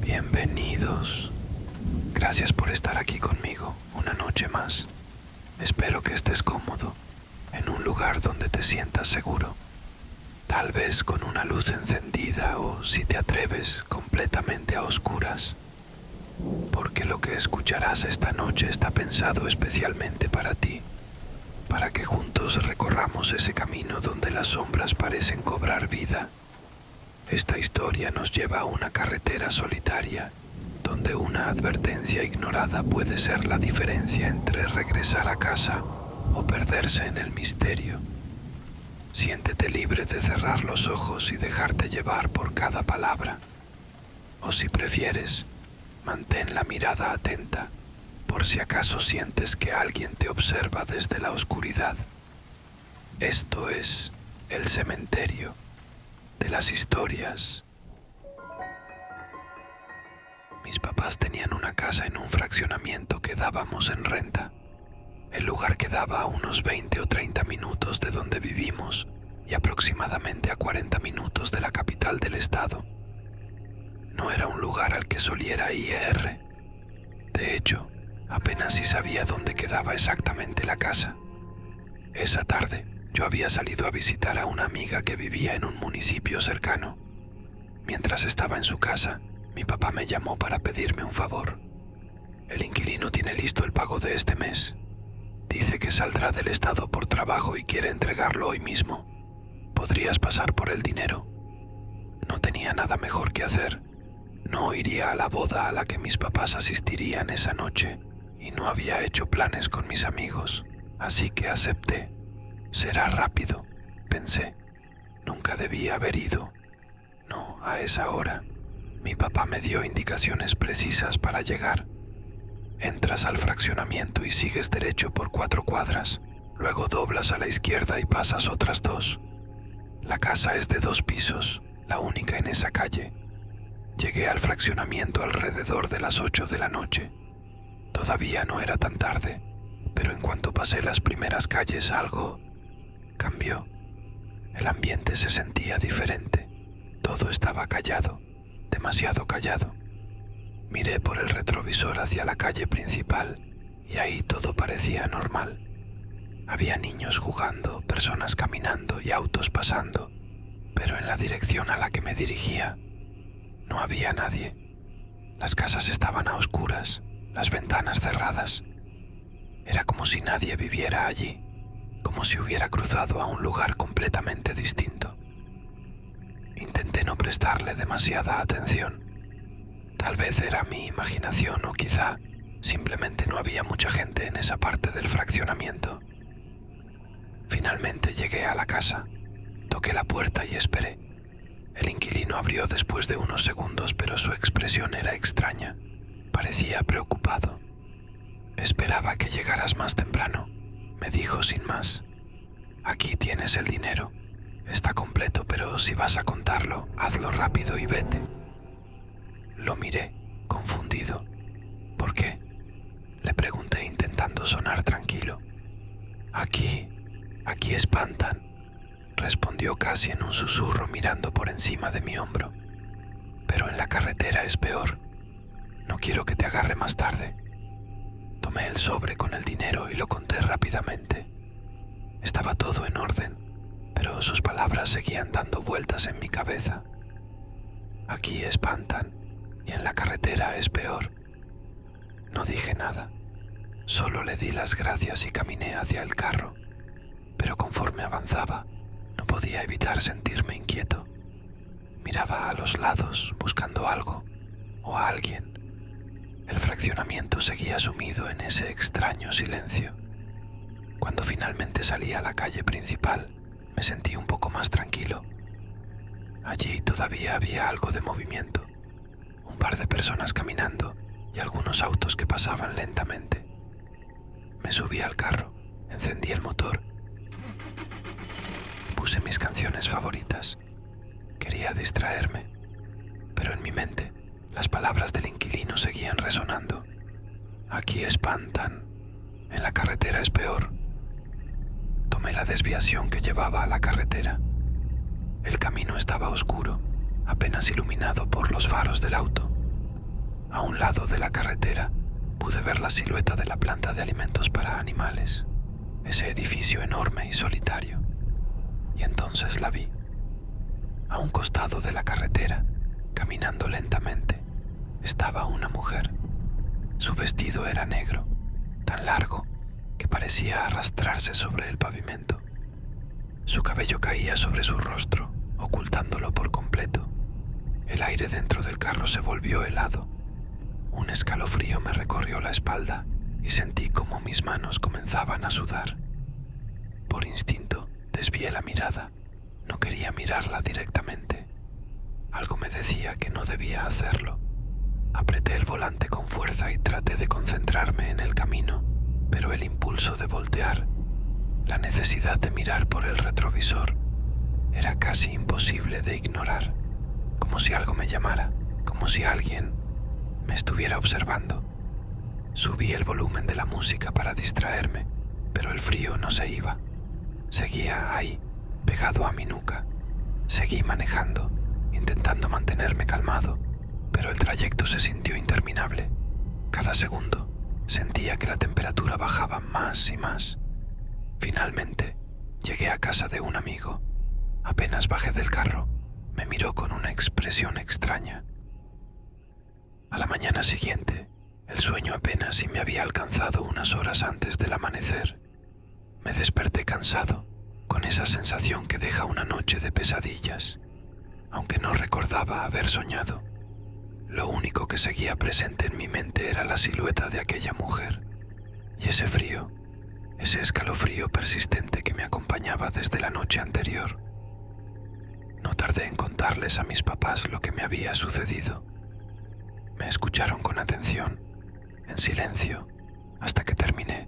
Bienvenidos. Gracias por estar aquí conmigo una noche más. Espero que estés cómodo, en un lugar donde te sientas seguro. Tal vez con una luz encendida o, si te atreves, completamente a oscuras. Porque lo que escucharás esta noche está pensado especialmente para ti, para que juntos recorramos ese camino donde las sombras parecen cobrar vida. Esta historia nos lleva a una carretera solitaria, donde una advertencia ignorada puede ser la diferencia entre regresar a casa o perderse en el misterio. Siéntete libre de cerrar los ojos y dejarte llevar por cada palabra. O si prefieres, mantén la mirada atenta, por si acaso sientes que alguien te observa desde la oscuridad. Esto es el cementerio de las historias. Mis papás tenían una casa en un fraccionamiento que dábamos en renta. El lugar quedaba a unos 20 o 30 minutos de donde vivimos y aproximadamente a 40 minutos de la capital del estado. No era un lugar al que soliera ir. De hecho, apenas si sabía dónde quedaba exactamente la casa. Esa tarde, yo había salido a visitar a una amiga que vivía en un municipio cercano. Mientras estaba en su casa, mi papá me llamó para pedirme un favor. El inquilino tiene listo el pago de este mes. Dice que saldrá del estado por trabajo y quiere entregarlo hoy mismo. ¿Podrías pasar por el dinero? No tenía nada mejor que hacer. No iría a la boda a la que mis papás asistirían esa noche y no había hecho planes con mis amigos, así que acepté. Será rápido, pensé. Nunca debía haber ido. No, a esa hora. Mi papá me dio indicaciones precisas para llegar. Entras al fraccionamiento y sigues derecho por 4 cuadras. Luego doblas a la izquierda y pasas otras 2. La casa es de 2 pisos, la única en esa calle. Llegué al fraccionamiento alrededor de las 8 de la noche. Todavía no era tan tarde, pero en cuanto pasé las primeras calles algo cambió. El ambiente se sentía diferente. Todo estaba callado, demasiado callado. Miré por el retrovisor hacia la calle principal y ahí todo parecía normal. Había niños jugando, personas caminando y autos pasando, pero en la dirección a la que me dirigía no había nadie. Las casas estaban a oscuras, las ventanas cerradas. Era como si nadie viviera allí, como si hubiera cruzado a un lugar completamente distinto. Intenté no prestarle demasiada atención. Tal vez era mi imaginación o quizá simplemente no había mucha gente en esa parte del fraccionamiento. Finalmente llegué a la casa, toqué la puerta y esperé. El inquilino abrió después de unos segundos, pero su expresión era extraña. Parecía preocupado. Esperaba que llegaras más temprano, me dijo sin más. Aquí tienes el dinero. Está completo, pero si vas a contarlo, hazlo rápido y vete. Lo miré, confundido. ¿Por qué? Le pregunté intentando sonar tranquilo. Aquí espantan, respondió casi en un susurro mirando por encima de mi hombro. Pero en la carretera es peor. No quiero que te agarre más tarde. Tomé el sobre con el dinero y lo conté rápidamente. Estaba todo en orden, pero sus palabras seguían dando vueltas en mi cabeza. Aquí espantan y en la carretera es peor. No dije nada, solo le di las gracias y caminé hacia el carro, pero conforme avanzaba, no podía evitar sentirme inquieto. Miraba a los lados buscando algo o a alguien. El fraccionamiento seguía sumido en ese extraño silencio. Cuando finalmente salí a la calle principal, me sentí un poco más tranquilo. Allí todavía había algo de movimiento, un par de personas caminando y algunos autos que pasaban lentamente. Me subí al carro, encendí el motor y puse mis canciones favoritas. Quería distraerme, pero en mi mente las palabras del inquilino seguían resonando. Aquí espantan, en la carretera es peor. Tomé la desviación que llevaba a la carretera. El camino estaba oscuro apenas iluminado por los faros del auto. A un lado de la carretera pude ver la silueta de la planta de alimentos para animales, ese edificio enorme y solitario. Y entonces la vi. A un costado de la carretera, caminando lentamente, estaba una mujer. Su vestido era negro, tan largo que parecía arrastrarse sobre el pavimento. Su cabello caía sobre su rostro, ocultándolo por completo. El aire dentro del carro se volvió helado. Un escalofrío me recorrió la espalda y sentí como mis manos comenzaban a sudar. Por instinto, desvié la mirada. No quería mirarla directamente. Algo me decía que no debía hacerlo. Apreté el volante con fuerza y traté de concentrarme en el camino, pero el impulso de voltear, la necesidad de mirar por el retrovisor, era casi imposible de ignorar, como si algo me llamara, como si alguien me estuviera observando. Subí el volumen de la música para distraerme, pero el frío no se iba. Seguía ahí, pegado a mi nuca. Seguí manejando, intentando mantenerme calmado, pero el trayecto se sintió interminable. Cada segundo sentía que la temperatura bajaba más y más. Finalmente, llegué a casa de un amigo. Apenas bajé del carro, me miró con una expresión extraña. A la mañana siguiente, el sueño apenas si me había alcanzado unas horas antes del amanecer. Me desperté cansado, con esa sensación que deja una noche de pesadillas, aunque no recordaba haber soñado. Lo único que seguía presente en mi mente era la silueta de aquella mujer y ese frío, ese escalofrío persistente que me acompañaba desde la noche anterior. No tardé en contarles a mis papás lo que me había sucedido. Me escucharon con atención, en silencio, hasta que terminé.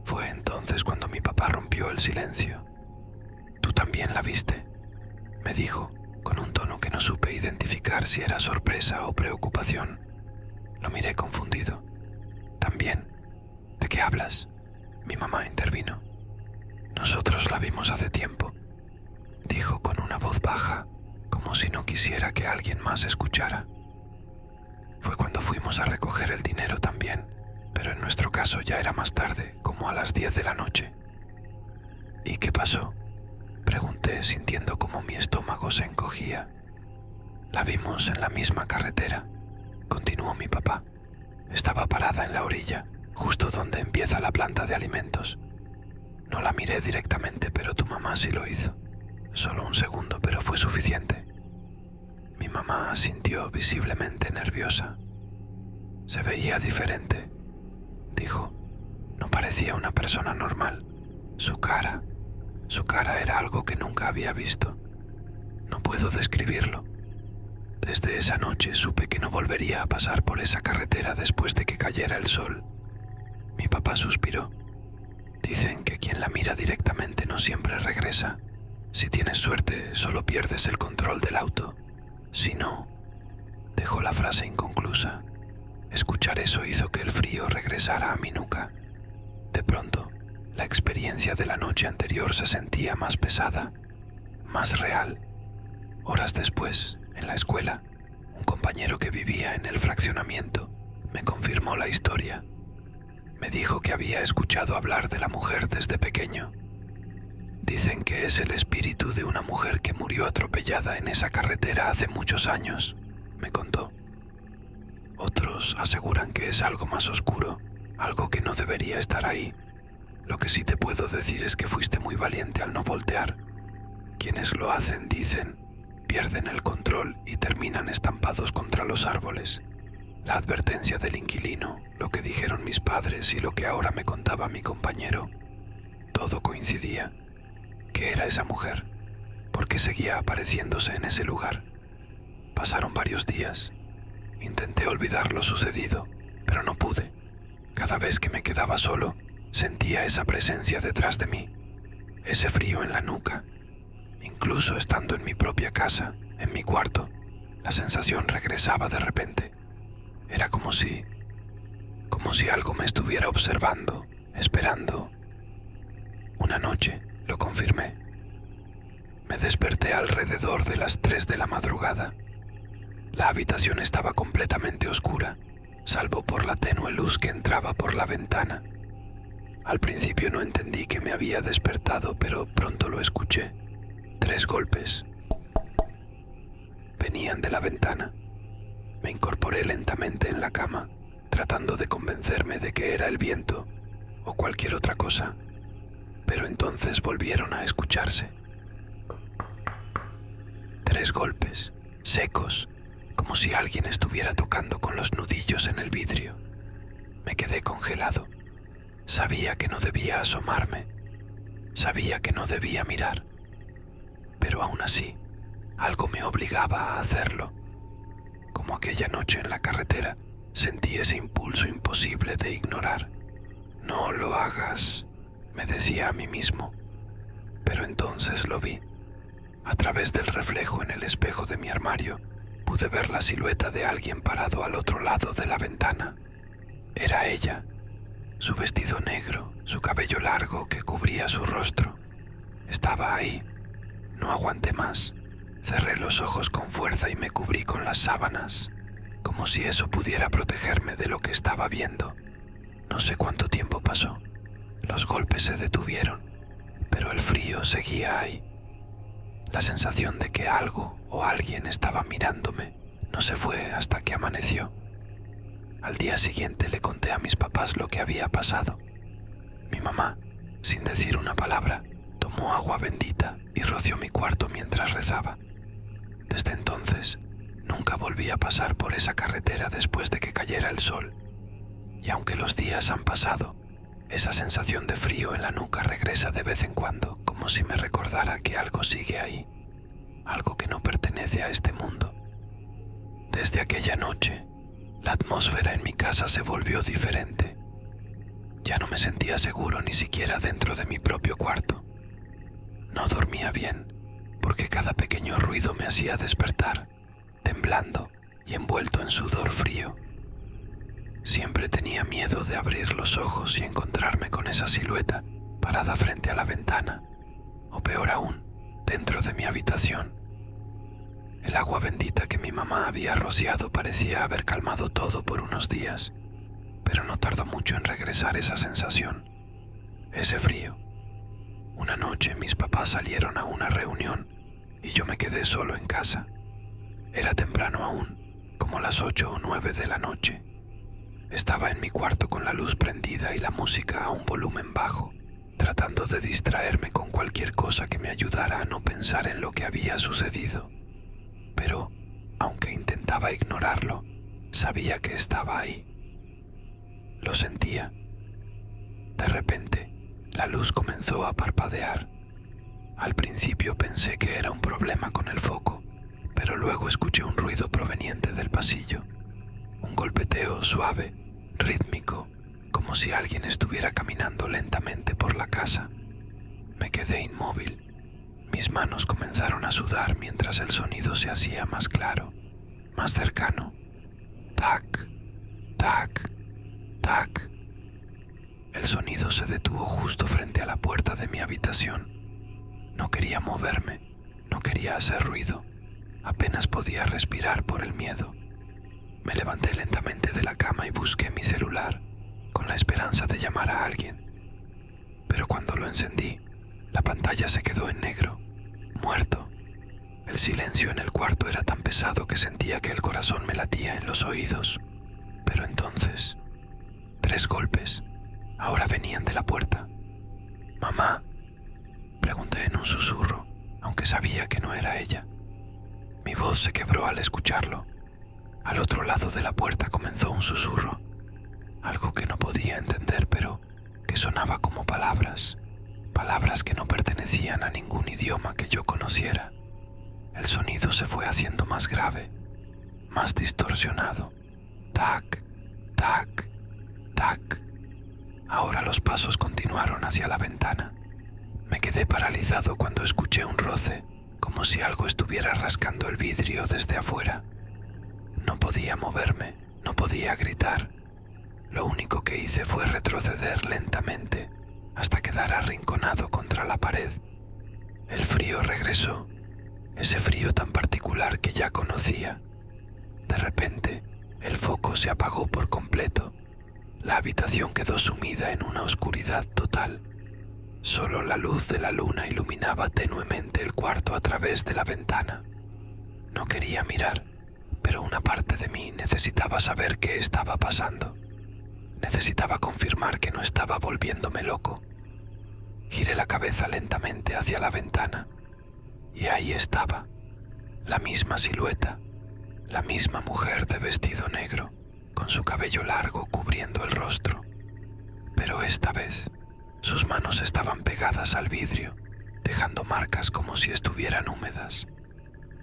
Fue entonces cuando mi papá rompió el silencio. «¿Tú también la viste?», me dijo, con un tono que no supe identificar si era sorpresa o preocupación. Lo miré confundido. «¿También? ¿De qué hablas?», mi mamá intervino. «Nosotros la vimos hace tiempo», dijo con una voz baja, como si no quisiera que alguien más escuchara. Fue cuando fuimos a recoger el dinero también, pero en nuestro caso ya era más tarde, como a las 10 de la noche. «¿Y qué pasó?», pregunté, sintiendo como mi estómago se encogía. «La vimos en la misma carretera», continuó mi papá. «Estaba parada en la orilla, justo donde empieza la planta de alimentos. No la miré directamente, pero tu mamá sí lo hizo. Solo un segundo, pero fue suficiente». Mi mamá asintió visiblemente nerviosa. «Se veía diferente», dijo. «No parecía una persona normal. Su cara era algo que nunca había visto. No puedo describirlo. Desde esa noche supe que no volvería a pasar por esa carretera después de que cayera el sol». Mi papá suspiró. «Dicen que quien la mira directamente no siempre regresa. Si tienes suerte, solo pierdes el control del auto. Si no», dejó la frase inconclusa. Escuchar eso hizo que el frío regresara a mi nuca. De pronto, la experiencia de la noche anterior se sentía más pesada, más real. Horas después, en la escuela, un compañero que vivía en el fraccionamiento me confirmó la historia. Me dijo que había escuchado hablar de la mujer desde pequeño. «Dicen que es el espíritu de una mujer que murió atropellada en esa carretera hace muchos años», me contó. «Otros aseguran que es algo más oscuro, algo que no debería estar ahí. Lo que sí te puedo decir es que fuiste muy valiente al no voltear. Quienes lo hacen, dicen, pierden el control y terminan estampados contra los árboles. La advertencia del inquilino, lo que dijeron mis padres y lo que ahora me contaba mi compañero, todo coincidía. ¿Qué era esa mujer? ¿Por qué seguía apareciéndose en ese lugar? Pasaron varios días. Intenté olvidar lo sucedido, pero no pude. Cada vez que me quedaba solo, sentía esa presencia detrás de mí, ese frío en la nuca. Incluso estando en mi propia casa, en mi cuarto, la sensación regresaba de repente. Era como si algo me estuviera observando, esperando. Una noche lo confirmé. Me desperté alrededor de las 3 de la madrugada. La habitación estaba completamente oscura, salvo por la tenue luz que entraba por la ventana. Al principio no entendí que me había despertado, pero pronto lo escuché. 3 golpes. Venían de la ventana. Me incorporé lentamente en la cama, tratando de convencerme de que era el viento o cualquier otra cosa, pero entonces volvieron a escucharse. 3 golpes, secos, como si alguien estuviera tocando con los nudillos en el vidrio. Me quedé congelado. Sabía que no debía asomarme. Sabía que no debía mirar. Pero aún así, algo me obligaba a hacerlo. Como aquella noche en la carretera, sentí ese impulso imposible de ignorar. No lo hagas, me decía a mí mismo. Pero entonces lo vi. A través del reflejo en el espejo de mi armario, pude ver la silueta de alguien parado al otro lado de la ventana. Era ella, su vestido negro, su cabello largo que cubría su rostro. Estaba ahí. No aguanté más. Cerré los ojos con fuerza y me cubrí con las sábanas, como si eso pudiera protegerme de lo que estaba viendo. No sé cuánto tiempo pasó. Los golpes se detuvieron, pero el frío seguía ahí. La sensación de que algo o alguien estaba mirándome no se fue hasta que amaneció. Al día siguiente le conté a mis papás lo que había pasado. Mi mamá, sin decir una palabra, tomó agua bendita y roció mi cuarto mientras rezaba. Desde entonces, nunca volví a pasar por esa carretera después de que cayera el sol. Y aunque los días han pasado, esa sensación de frío en la nuca regresa de vez en cuando, como si me recordara que algo sigue ahí, algo que no pertenece a este mundo. Desde aquella noche, la atmósfera en mi casa se volvió diferente. Ya no me sentía seguro ni siquiera dentro de mi propio cuarto. No dormía bien, porque cada pequeño ruido me hacía despertar, temblando y envuelto en sudor frío. Siempre tenía miedo de abrir los ojos y encontrarme con esa silueta parada frente a la ventana, o peor aún, dentro de mi habitación. El agua bendita que mi mamá había rociado parecía haber calmado todo por unos días, pero no tardó mucho en regresar esa sensación, ese frío. Una noche mis papás salieron a una reunión y yo me quedé solo en casa. Era temprano aún, como las 8 o 9 de la noche. Estaba en mi cuarto con la luz prendida y la música a un volumen bajo, tratando de distraerme con cualquier cosa que me ayudara a no pensar en lo que había sucedido. Pero, aunque intentaba ignorarlo, sabía que estaba ahí. Lo sentía. De repente, la luz comenzó a parpadear. Al principio pensé que era un problema con el foco, pero luego escuché un ruido proveniente del pasillo. Un golpeteo suave, rítmico, como si alguien estuviera caminando lentamente por la casa. Me quedé inmóvil. Mis manos comenzaron a sudar mientras el sonido se hacía más claro, más cercano. Tac, tac, tac. El sonido se detuvo justo frente a la puerta de mi habitación. No quería moverme, no quería hacer ruido. Apenas podía respirar por el miedo. Me levanté lentamente de la cama y busqué mi celular, con la esperanza de llamar a alguien. Pero cuando lo encendí, la pantalla se quedó en negro, muerto. El silencio en el cuarto era tan pesado que sentía que el corazón me latía en los oídos. Pero entonces, 3 golpes, ahora venían de la puerta. «¿Mamá?», pregunté en un susurro, aunque sabía que no era ella. Mi voz se quebró al escucharlo. Al otro lado de la puerta comenzó un susurro, algo que no podía entender, pero que sonaba como palabras que no pertenecían a ningún idioma que yo conociera. El sonido se fue haciendo más grave, más distorsionado. Tac, tac, tac. Ahora los pasos continuaron hacia la ventana. Me quedé paralizado cuando escuché un roce, como si algo estuviera rascando el vidrio desde afuera. No podía moverme, no podía gritar. Lo único que hice fue retroceder lentamente hasta quedar arrinconado contra la pared. El frío regresó, ese frío tan particular que ya conocía. De repente, el foco se apagó por completo. La habitación quedó sumida en una oscuridad total. Solo la luz de la luna iluminaba tenuemente el cuarto a través de la ventana. No quería mirar, pero una parte de mí necesitaba saber qué estaba pasando. Necesitaba confirmar que no estaba volviéndome loco. Giré la cabeza lentamente hacia la ventana y ahí estaba, la misma silueta, la misma mujer de vestido negro, con su cabello largo cubriendo el rostro. Pero esta vez, sus manos estaban pegadas al vidrio, dejando marcas como si estuvieran húmedas.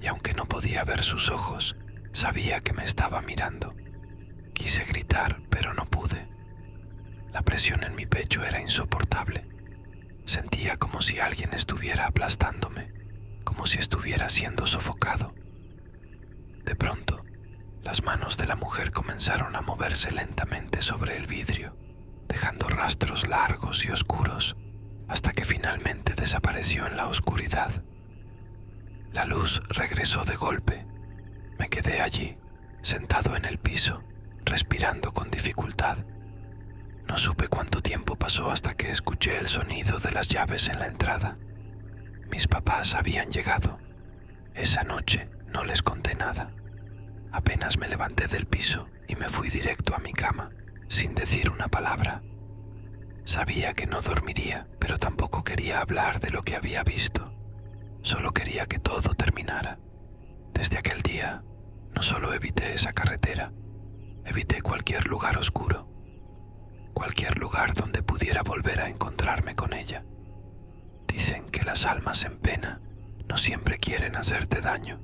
Y aunque no podía ver sus ojos, sabía que me estaba mirando. Quise gritar, pero no pude. La presión en mi pecho era insoportable. Sentía como si alguien estuviera aplastándome, como si estuviera siendo sofocado. De pronto, las manos de la mujer comenzaron a moverse lentamente sobre el vidrio, dejando rastros largos y oscuros, hasta que finalmente desapareció en la oscuridad. La luz regresó de golpe. Me quedé allí, sentado en el piso, respirando con dificultad. No supe cuánto tiempo pasó hasta que escuché el sonido de las llaves en la entrada. Mis papás habían llegado. Esa noche no les conté nada. Apenas me levanté del piso y me fui directo a mi cama, sin decir una palabra. Sabía que no dormiría, pero tampoco quería hablar de lo que había visto. Solo quería que todo terminara. Desde aquel día, no solo evité esa carretera, evité cualquier lugar oscuro, cualquier lugar donde pudiera volver a encontrarme con ella. Dicen que las almas en pena no siempre quieren hacerte daño,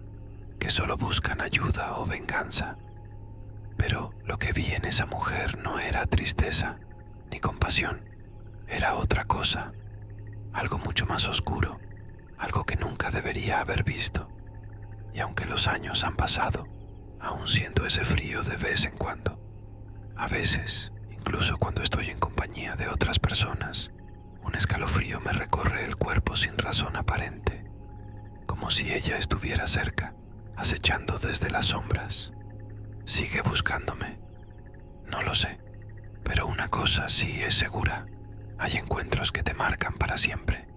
que solo buscan ayuda o venganza. Pero lo que vi en esa mujer no era tristeza ni compasión, era otra cosa, algo mucho más oscuro, algo que nunca debería haber visto. Y aunque los años han pasado, aún siento ese frío de vez en cuando. A veces, incluso cuando estoy en compañía de otras personas, un escalofrío me recorre el cuerpo sin razón aparente, como si ella estuviera cerca, acechando desde las sombras. ¿Sigue buscándome? No lo sé, pero una cosa sí es segura: hay encuentros que te marcan para siempre,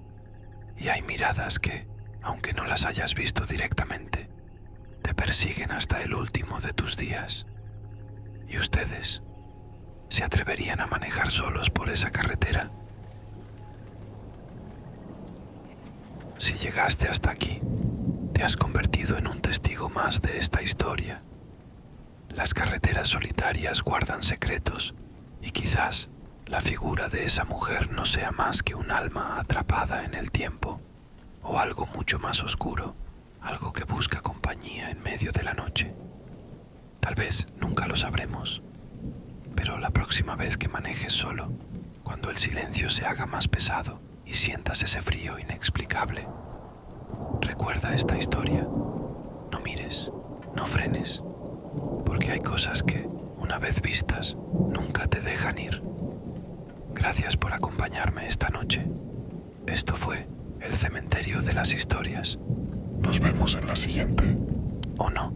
y hay miradas que, aunque no las hayas visto directamente, te persiguen hasta el último de tus días. ¿Y ustedes se atreverían a manejar solos por esa carretera? Si llegaste hasta aquí, te has convertido en un testigo más de esta historia. Las carreteras solitarias guardan secretos, y quizás la figura de esa mujer no sea más que un alma atrapada en el tiempo, o algo mucho más oscuro, algo que busca compañía en medio de la noche. Tal vez nunca lo sabremos, pero la próxima vez que manejes solo, cuando el silencio se haga más pesado y sientas ese frío inexplicable, recuerda esta historia. No mires, no frenes, porque hay cosas que, una vez vistas, nunca te dejan ir. Gracias por acompañarme esta noche. Esto fue El Cementerio de las Historias. Nos vemos en la siguiente. ¿O no?